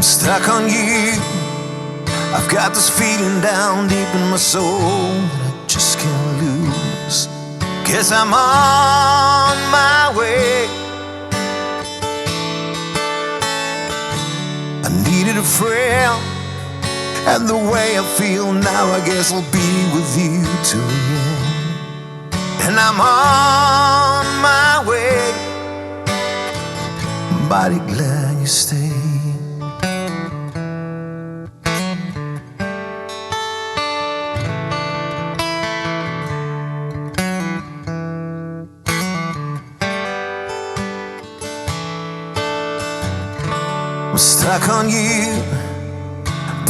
stuck on you. I've got this feeling down deep in my soul that I just can't lose. 'Cause I'm on my way. I needed a friend, and the way I feel now, I guess I'll be with you till the end. And I'm on my way, mighty glad you stayed. I'm stuck on you,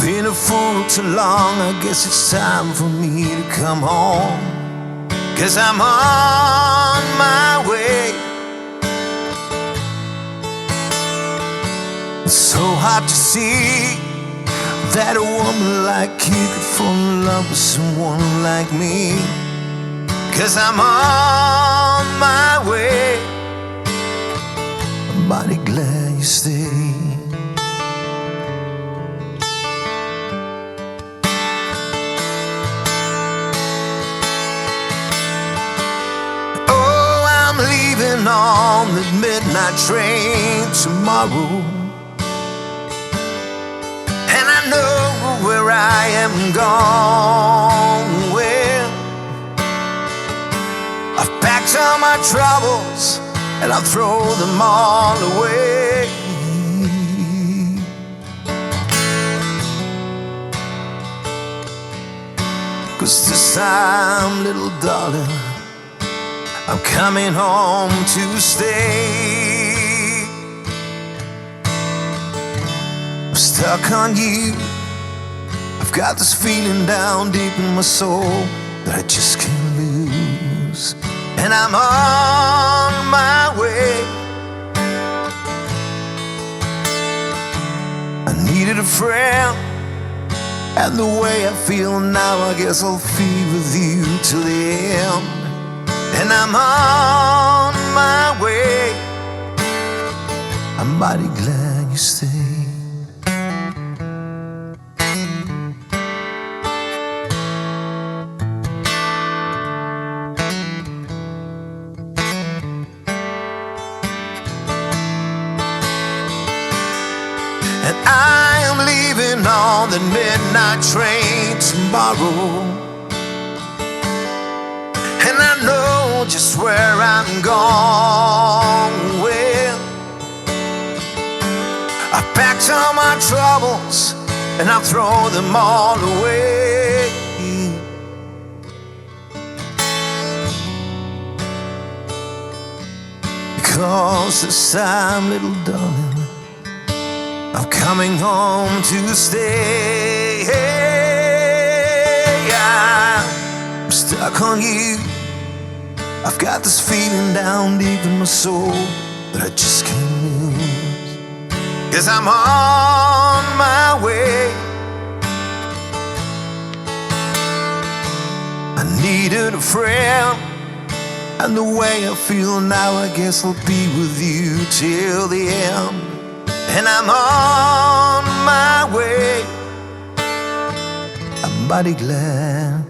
been a fool too long. I guess it's time for me to come home. 'Cause I'm on my way. It's so hard to see that a woman like you could fall in love with someone like me. 'Cause I'm on my way, I'm mighty glad you stayed. On the midnight train tomorrow, and I know where I am going. I've packed all my troubles and I'll throw them all away. 'Cause this time, little darling, I'm coming home to stay. I'm stuck on you. I've got this feeling down deep in my soul that I just can't lose. And I'm on my way. I needed a friend, and the way I feel now, I guess I'll be with you till the end. And I'm on my way, I'm mighty glad you stayed. And I am leaving on the midnight train tomorrow, and I know just where I'm going. I packed all my troubles and I'll throw them all away. 'Cause this time, little darling, I'm coming home to stay. I'm stuck on you. I've got this feeling down deep in my soul that I just can't lose. 'Cause I'm on my way. I needed a friend, and the way I feel now, I guess I'll be with you till the end. And I'm on my way, I'm mighty glad